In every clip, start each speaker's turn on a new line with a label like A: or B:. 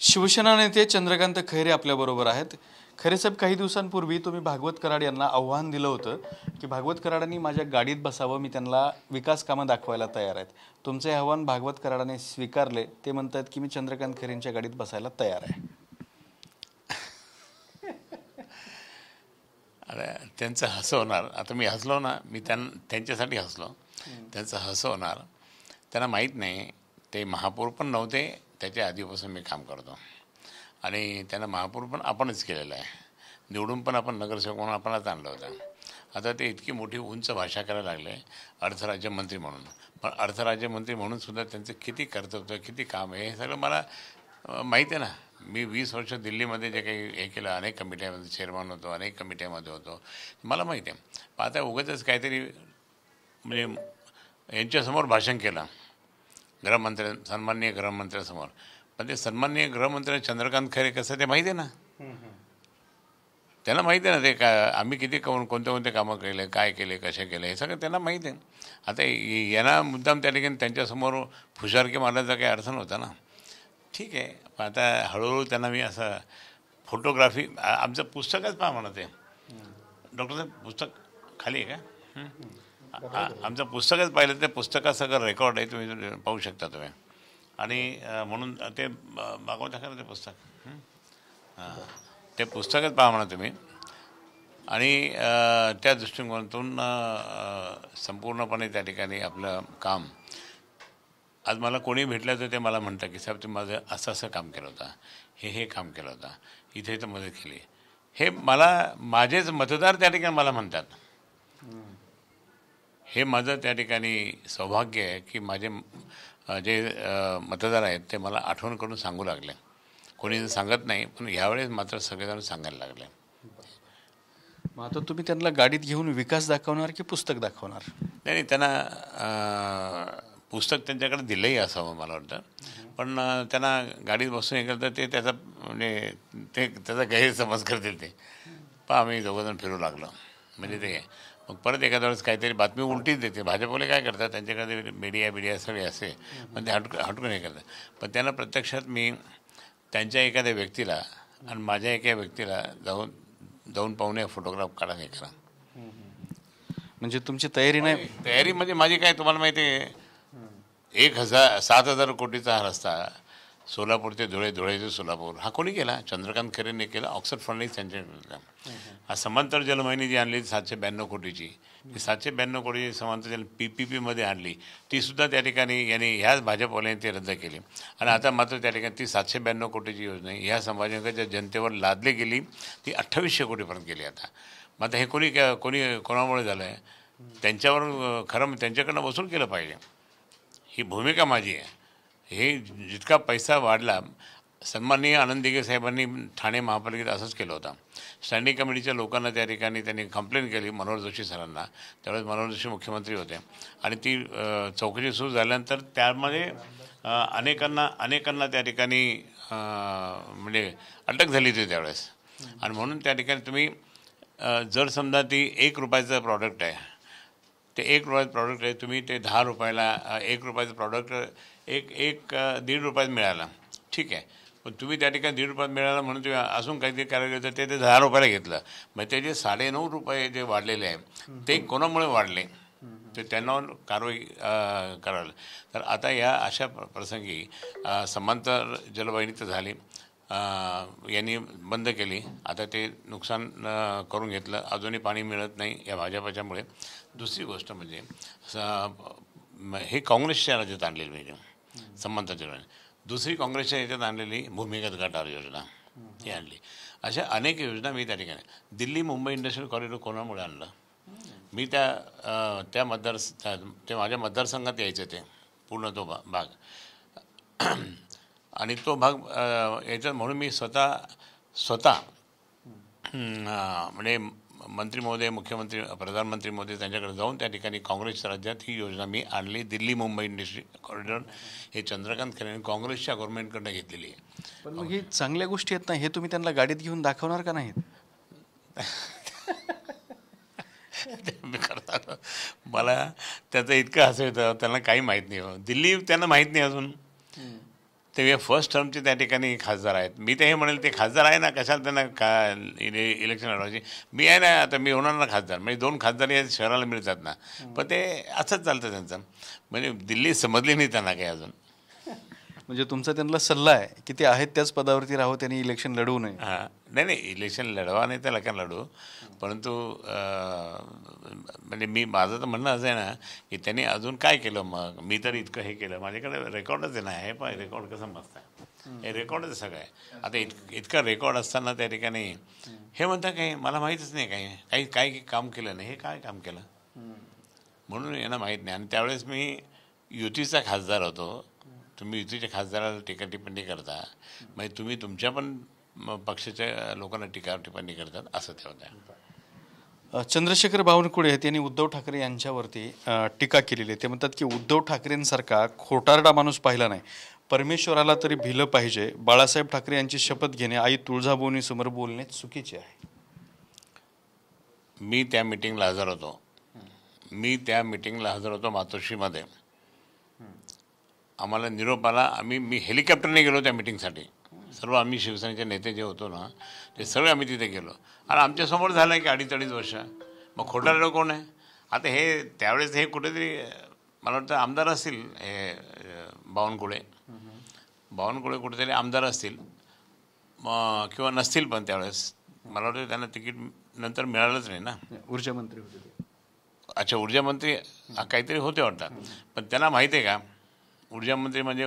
A: शिवसेना नेते चंद्रकांत खैरे आपल्याबरोबर आहेत. खैरे साहेब, काही दिवसांपूर्वी तुम्ही भागवत कराड यांना आव्हान दिलं होतं की भागवत कराडांनी माझ्या गाडीत बसावं, मी त्यांना विकास कामं दाखवायला तयार आहेत. तुमचे हे आव्हान भागवत कराडाने स्वीकारले. ते म्हणतात की मी चंद्रकांत खैरेंच्या गाडीत बसायला तयार आहे.
B: अरे त्यांचं हसं होणार. आता मी हसलो ना, मी त्यांच्यासाठी हसलो. त्यांचं हसं होणार. त्यांना माहीत नाही, ते महापौर पण नव्हते, त्याच्या आधीपासून मी काम करतो आणि त्यांना महापौर पण आपणच केलेलं आहे. निवडून पण आपण नगरसेवक म्हणून आपणच आणलं होतं. आता ते इतकी मोठी उंच भाषा करायला लागले अर्थराज्यमंत्री म्हणून. पण अर्थराज्यमंत्री म्हणून सुद्धा त्यांचं किती कर्तव्य, किती काम आहे हे सगळं मला माहीत आहे ना. मी 20 वर्ष दिल्लीमध्ये जे काही हे केलं, अनेक कमिट्यामध्ये चेअरमन होतो, अनेक कमिट्यामध्ये होतो, मला माहिती आहे. पण आता उगाचच काहीतरी म्हणजे यांच्यासमोर भाषण केलं सन्माननीय गृहमंत्र्यासमोर. पण ते सन्माननीय गृहमंत्री चंद्रकांत खैरे कसं ते माहिती आहे ना. त्यांना माहिती आहे ना ते आम्ही किती कोणते कामं केले, काय केले, कसे केले, हे सगळं त्यांना माहिती आहे. आता यांना मुद्दाम त्या ठिकाणी त्यांच्यासमोर फुशारकी मारण्याचा काही अर्थ नव्हता ना. ठीक आहे, पण आता हळूहळू त्यांना मी असं फोटोग्राफी आमचं पुस्तकच पहा म्हणत आहे. डॉक्टर साहेब, पुस्तक खाली आहे का? आमचं पुस्तकच पाहिलं, ते पुस्तकात सगळं रेकॉर्ड आहे, तुम्ही पाहू शकता तुम्ही. आणि म्हणून ते मागवता खरं ते पुस्तक. ते पुस्तकच पहा म्हणा तुम्ही. आणि त्या दृष्टिकोनातून संपूर्णपणे त्या ठिकाणी आपलं काम. आज मला कोणी भेटलं तर ते मला म्हणतं की साहेब, तुम्ही माझं असं काम केलं होतं, हे काम केलं होतं, इथे तर मदत केली. हे मला माझेच मतदार त्या ठिकाणी मला म्हणतात. हे माझं त्या ठिकाणी सौभाग्य आहे की माझे जे मतदार आहेत ते मला आठवण करून सांगू लागले. कोणी सांगत नाही, पण यावेळेस मात्र सगळेजण सांगायला लागले.
A: मग आता तुम्ही त्यांना गाडीत घेऊन विकास दाखवणार की पुस्तक दाखवणार?
B: नाही, त्यांना पुस्तक त्यांच्याकडे दिलंही असावं मला वाटतं. पण त्यांना गाडीत बसून हे करतं ते त्याचा म्हणजे ते त्याचा गैरसमज करतील. ते पण आम्ही दोघंजण फिरू लागलो म्हणजे ते. मग परत एखाद्या वेळेस काहीतरी बातमी उलटीच देते. भाजपवाले काय करतात, त्यांच्याकडे मीडिया सगळे असे, पण ते हटकून हे करतात. पण त्यांना प्रत्यक्षात मी त्यांच्या एखाद्या व्यक्तीला आणि माझ्या एका व्यक्तीला जाऊन पाहून फोटोग्राफ काढा, हे करा.
A: म्हणजे तुमची तयारी नाही?
B: तयारी म्हणजे माझी काय, तुम्हाला माहिती आहे, 7,000 कोटीचा हा रस्ता सोलापूर ते धुळे, धुळे ते सोलापूर हा कोणी केला? चंद्रकांत खैरेंनी केला. ऑक्सफर्ड फंडनीच त्यांच्या. हा समांतर जलवाहिनी जी आणली 792 कोटीची, ती 792 कोटीची समांतर जल PPP आणली, तीसुद्धा त्या ठिकाणी यांनी ह्याच भाजपवाल्यांनी ती रद्द केली. आणि आता मात्र त्या ठिकाणी ती 792 कोटीची योजना ह्या समाजाच्या जनतेवर लादली गेली, ती 2800 कोटीपर्यंत गेली. आता मग आता हे कोणामुळे झालं आहे? त्यांच्यावर खरं त्यांच्याकडनं वसूल केलं पाहिजे. ही भूमिका माझी आहे. हे जितका पैसा वाढला, सन्माननीय आनंद दिघे साहेबांनी ठाणे महापालिकेत असंच केलं होतं. स्टँडिंग कमिटीच्या लोकांना त्या ठिकाणी त्यांनी कंप्लेंट केली मनोहर जोशी सरांना. त्यावेळेस मनोहर जोशी मुख्यमंत्री होते आणि ती चौकशी सुरू झाल्यानंतर त्यामध्ये अनेकांना त्या ठिकाणी म्हणजे अटक झाली होती त्यावेळेस. आणि म्हणून त्या ठिकाणी तुम्ही जर समजा ती ₹1 प्रॉडक्ट आहे, ते ₹1 आहे, तुम्ही ते ₹10 ₹1 प्रॉडक्ट ₹1.5 मिळाला, ठीक आहे. पण तुम्ही त्या ठिकाणी ₹1.5 मिळाला म्हणून तुम्ही अजून काहीतरी करायला होतं, ते ₹10 घेतलं. मग ते जे ₹9.5 जे वाढलेले आहे ते कोणामुळे वाढले, ते त्यांना कारवाई करायला. तर आता या अशा प्रसंगी समांतर जलवाहिनी तर झाली, यांनी बंद केली. आता ते नुकसान करून घेतलं, अजूनही पाणी मिळत नाही या भाजपाच्यामुळे. दुसरी गोष्ट म्हणजे हे काँग्रेसच्या राज्यात आणलेली म्हणजे समांतर जलवाहिनी. दुसरी काँग्रेसच्या याच्यात आणलेली भूमिगत गटार योजना ही आणली. अशा अनेक योजना मी त्या ठिकाणी. दिल्ली मुंबई इंडस्ट्रियल कॉरिडॉर कोणामुळे आणलं? मी त्या ते माझ्या मतदारसंघात यायचं, ते पूर्ण तो भाग. आणि तो भाग याच्यात म्हणून मी स्वतः म्हणजे मंत्री महोदय, मुख्यमंत्री, प्रधानमंत्री महोदय त्यांच्याकडे जाऊन त्या ठिकाणी काँग्रेसच्या राज्यात ही योजना मी आणली. दिल्ली मुंबई इंडस्ट्रियल कॉरिडॉर हे चंद्रकांत खैरेंनी काँग्रेसच्या गव्हर्नमेंटकडनं घेतलेली आहे.
A: पण मग ही चांगल्या गोष्टी आहेत ना, हे तुम्ही त्यांना गाडीत घेऊन दाखवणार का नाहीत?
B: मी करता मला त्याचं इतकं हसं येतं. त्यांना काही माहीत नाही. दिल्ली त्यांना माहीत नाही अजून. ते फर्स्ट टर्मचे त्या ठिकाणी खासदार आहेत. मी ते हे म्हणेल ते खासदार आहे ना, कशाला त्यांना इलेक्शन लढवायची. मी आहे ना, आता मी होणार ना खासदार, म्हणजे 2 खासदार या शहराला मिळतात ना. पण ते असंच चालतं त्यांचं, म्हणजे दिल्ली समजली नाही त्यांना काही अजून.
A: म्हणजे तुमचा त्यांना सल्ला आहे की ते आहेत त्याच पदावरती राहू, त्यांनी इलेक्शन लढवू नये.
B: हां, नाही इलेक्शन लढवा नाही त्याला का लढू, परंतु म्हणजे माझं तर म्हणणं असं आहे ना की त्यांनी अजून काय केलं. मग मी तर इतकं हे केलं, माझ्याकडे रेकॉर्डच आहे ना. हे पण रेकॉर्ड कसं मस्त आहे, हे रेकॉर्डच सगळं आहे. आता इतका रेकॉर्ड असताना त्या ठिकाणी हे म्हणता काही मला माहीतच नाही, काही काम केलं नाही. हे काय काम केलं म्हणून यांना माहीत नाही. आणि त्यावेळेस मी युतीचा खासदार होतो. तुम्ही युतीच्या खासदाराला टीका टिप्पणी करता, म्हणजे तुम्ही तुमच्या पण पक्षाच्या लोकांना टीका टिप्पणी करतात, असं ते होतं.
A: चंद्रशेखर बावनकुळे यांनी उद्धव ठाकरे यांच्यावरती टीका केलेली आहे. ते म्हणतात की उद्धव ठाकरेंसारखा खोटारडा माणूस पाहिला नाही, परमेश्वराला तरी भिलं पाहिजे. बाळासाहेब ठाकरे यांची शपथ घेणे आई तुळजाभवानीसमोर बोलणे चुकीचे आहे.
B: मी त्या मिटिंगला हजर होतो मातोश्रीमध्ये. आम्हाला निरोप आला. मी हेलिकॉप्टरने गेलो त्या मिटिंगसाठी. सर्व आम्ही शिवसेनेचे नेते जे होतो ना, ते सगळे आम्ही तिथे गेलो. आणि आमच्यासमोर झालं आहे की 2.5 वर्ष. मग खोटारडं कोण आहे? आता हे त्यावेळेस हे कुठेतरी मला वाटतं आमदार असतील, हे बावनकुळे कुठेतरी आमदार असतील किंवा नसतील. पण त्यावेळेस मला वाटतं त्यांना तिकीट नंतर मिळालंच नाही ना.
A: ऊर्जा मंत्री होते ते.
B: अच्छा, ऊर्जा मंत्री काहीतरी होते वाटतात. पण त्यांना माहिती आहे का, ऊर्जा मंत्री म्हणजे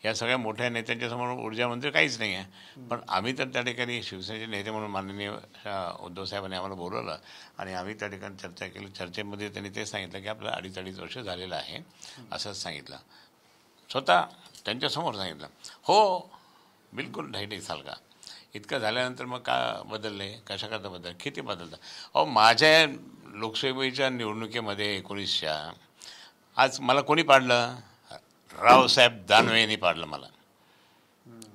B: या सगळ्या मोठ्या नेत्यांच्या समोर ऊर्जा मंत्री काहीच नाही आहे. पण आम्ही तर त्या ठिकाणी शिवसेनेचे नेते म्हणून माननीय उद्धव साहेबांनी आम्हाला बोलवलं आणि आम्ही त्या ठिकाणी चर्चा केली. चर्चेमध्ये त्यांनी ते सांगितलं की आपलं 2.5 वर्ष झालेलं आहे, असंच सांगितलं. स्वतः त्यांच्यासमोर सांगितलं. हो, बिलकुल 2.5 साल का. इतकं झाल्यानंतर मग का बदलले, कशा करता बदल, किती बदलतं. अहो, माझ्या लोकसभेच्या निवडणुकीमध्ये 19च्या आज मला कोणी पाडलं? रावसाहेब दानवे यांनी पाडलं मला.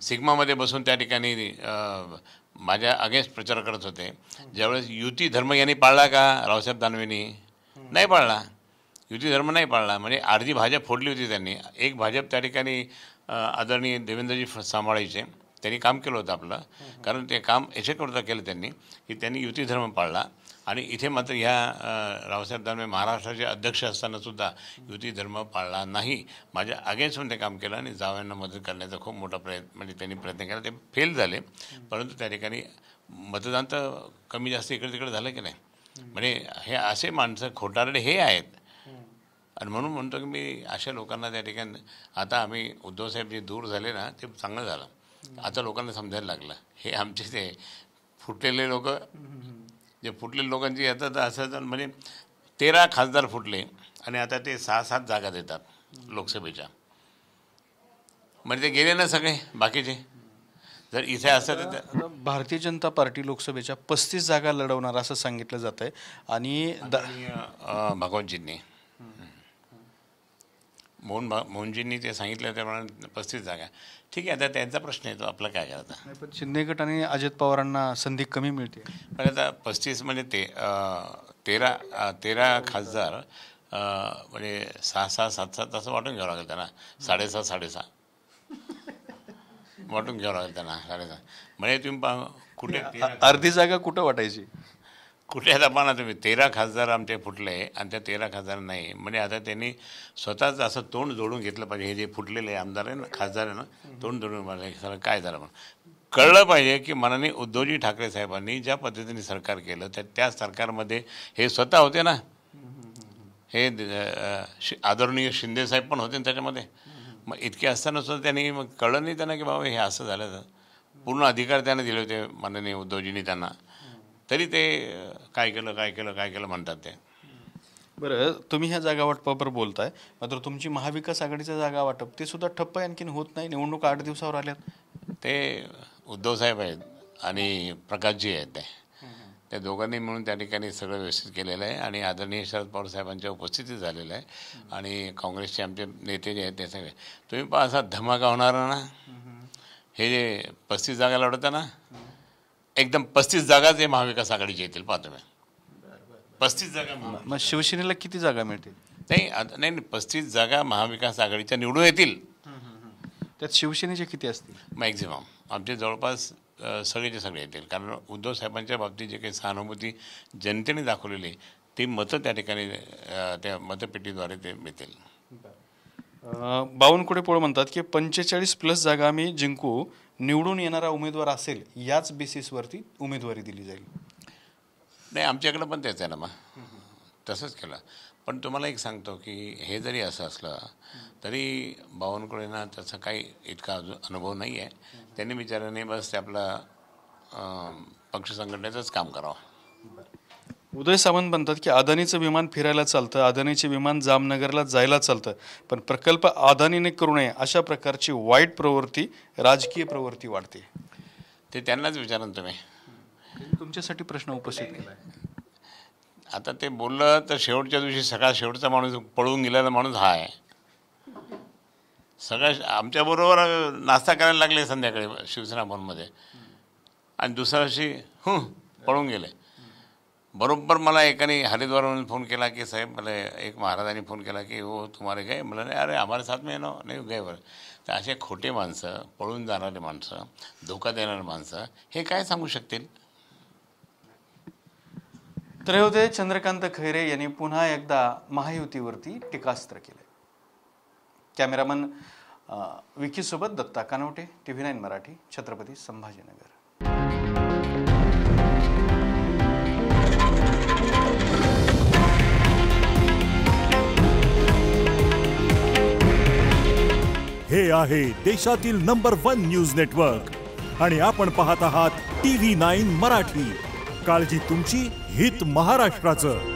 B: सिग्मामध्ये बसून त्या ठिकाणी माझ्या अगेन्स्ट प्रचार करत होते. ज्यावेळेस युती धर्म यांनी पाळला का रावसाहेब दानवेंनी? नाही पाळला. युती धर्म नाही पाळला. म्हणजे अर्धी भाजप फोडली होती त्यांनी. एक भाजप त्या ठिकाणी आदरणीय देवेंद्रजी सांभाळायचे. त्यांनी काम केलं होतं आपलं, कारण ते काम याच्याकरता केलं त्यांनी की त्यांनी युती धर्म पाळला. आणि इथे मात्र ह्या रावसाहेब दानवे महाराष्ट्राचे अध्यक्ष असताना सुद्धा युती धर्म पाळला नाही. माझ्या अगेन्स्टमध्ये ते काम केलं आणि जावयांना मदत करण्याचा खूप मोठा म्हणजे त्यांनी प्रयत्न केला. ते फेल झाले, परंतु त्या ठिकाणी मतदान तर कमी जास्त इकडे तिकडे झालं की नाही. म्हणजे हे असे माणसं खोटारडे हे आहेत. आणि म्हणून म्हणतो की मी अशा लोकांना त्या ठिकाणी, आता आम्ही उद्धवसाहेब जे दूर झाले ना, ते चांगलं झालं. आता लोकांना समजायला लागलं हे आमचे ते फुटलेले लोक, जे फुटलेल्या लोकांची येतात असं. म्हणजे 13 खासदार फुटले आणि आता ते 6-7 जागा देतात लोकसभेच्या. म्हणजे ते गेले ना सगळे बाकीचे. जर इथे असं तर
A: भारतीय जनता पार्टी लोकसभेच्या 35 जागा लढवणार असं सांगितलं जात आहे. आणि
B: भगवंतजींनी मोहनजींनी ते सांगितलं त्याप्रमाणे 35 जागा. ठीक आहे, आता त्यांचा प्रश्न येतो, आपला काय करायचा.
A: पण शिंदे गट आणि अजित पवारांना संधी कमी मिळते.
B: पण आता 35 म्हणजे ते 13 खासदार म्हणजे 6-6, 7-7 असं वाटून घ्यावं लागेल त्यांना. 6.5 वाटून घ्यावं लागेल त्यांना. 6.5 म्हणजे तुम्ही कुठे
A: अर्धी जागा कुठं वाटायची,
B: कुठे आता पाहा ना तुम्ही. 13 खासदार आमचे फुटले आणि त्या 13 खासदार नाही. म्हणजे आता त्यांनी स्वतःच असं तोंड जोडून घेतलं पाहिजे. हे जे फुटलेले आमदार आहे ना, खासदार आहे ना, तोंड जोडून पाहिजे सर काय झालं म्हणून कळलं पाहिजे की माननीय उद्धवजी ठाकरे साहेबांनी ज्या पद्धतीने सरकार केलं त्या सरकारमध्ये हे स्वतः होते ना. हे आदरणीय शिंदेसाहेब पण होते ना त्याच्यामध्ये. मग इतके असताना सुद्धा त्यांनी मग कळलं नाही त्यांना की बाबा हे असं झालं. तर पूर्ण अधिकार त्याने दिले होते माननीय उद्धवजींनी त्यांना, तरी ते काय केलं म्हणतात ते.
A: बरं, तुम्ही ह्या जागा वाटपावर बोलताय, मात्र तुमची महाविकास आघाडीचं जागा वाटप ते सुद्धा ठप्प आणखीन होत नाही. निवडणूक 8 दिवसावर आल्यात.
B: ते उद्धवसाहेब आहेत आणि प्रकाशजी आहेत. त्या दोघांनी मिळून त्या ठिकाणी सगळं व्यवस्थित केलेलं आहे. आणि आदरणीय शरद पवार साहेबांच्या उपस्थितीत झालेलं आहे. आणि काँग्रेसचे आमचे नेते जे आहेत ते सगळे तुम्ही पहा असा धमाका होणार ना. हे जे 35 जागा लढवता ना, एकदम 35 जागाच हे महाविकास आघाडीचे येतील. पाहतो मी 35 जागा.
A: मग शिवसेनेला किती जागा मिळतील?
B: नाही 35 जागा महाविकास आघाडीच्या निवडून येतील.
A: त्यात शिवसेनेचे किती असतील?
B: मॅक्झिमम आमचे जवळपास सगळेचे सगळे येतील, कारण उद्धव साहेबांच्या बाबतीत जे काही सहानुभूती जनतेने दाखवलेली ती मतं त्या ठिकाणी मतपेटीद्वारे ते मिळतील.
A: बावनकुळे पोळ म्हणतात की 45+ जागा आम्ही जिंकू, निवडून येणारा उमेदवार असेल याच बेसिसवरती उमेदवारी दिली जाईल.
B: नाही, आमच्याकडं पण तेच आहे ना, मग तसंच केलं. पण तुम्हाला एक सांगतो की हे जरी असं असलं तरी बावनकुळेंना त्याचा काही इतका अजून अनुभव नाही आहे. त्यांनी विचाराने बस ते आपला पक्ष संघटनेचंच काम करावं.
A: उदय सामंत म्हणतात की अदानीचं विमान फिरायला चालतं, अदानीचे विमान जामनगरला जायला चालतं, पण प्रकल्प अदानीने करू नये अशा प्रकारची वाईट प्रवृत्ती, राजकीय प्रवृत्ती वाढते.
B: ते त्यांनाच विचारा तुम्ही.
A: तुमच्यासाठी प्रश्न उपस्थित केला.
B: आता ते बोललं तर शेवटच्या दिवशी शेवटचा माणूस पळून गेलेला माणूस हा आहे. आमच्याबरोबर नाश्ता करायला लागले संध्याकाळी शिवसेना भवनमध्ये, आणि दुसऱ्या दिवशी पळून गेले. बरोबर मला एकाने हरिद्वारवरून फोन केला की साहेब, मला एक महाराजांनी फोन केला की हो तुम्हाला गए, मला नाही, अरे हमारे साथ में नाही गए बरं. तर असे खोटे माणसं, पळून जाणारे माणसं, धोका देणारे माणसं हे काय सांगू शकतील?
A: तर हे होते चंद्रकांत खैरे यांनी पुन्हा एकदा महायुतीवरती टीकास्त्र केले. कॅमेरामन विकी सोबत दत्ता कानवटे, TV9 मराठी, छत्रपती संभाजीनगर.
C: हे आहे देशातील नंबर 1 न्यूज नेटवर्क आणि आपण पाहत आहात TV9 मराठी. काळजी तुमची, हित महाराष्ट्राचं.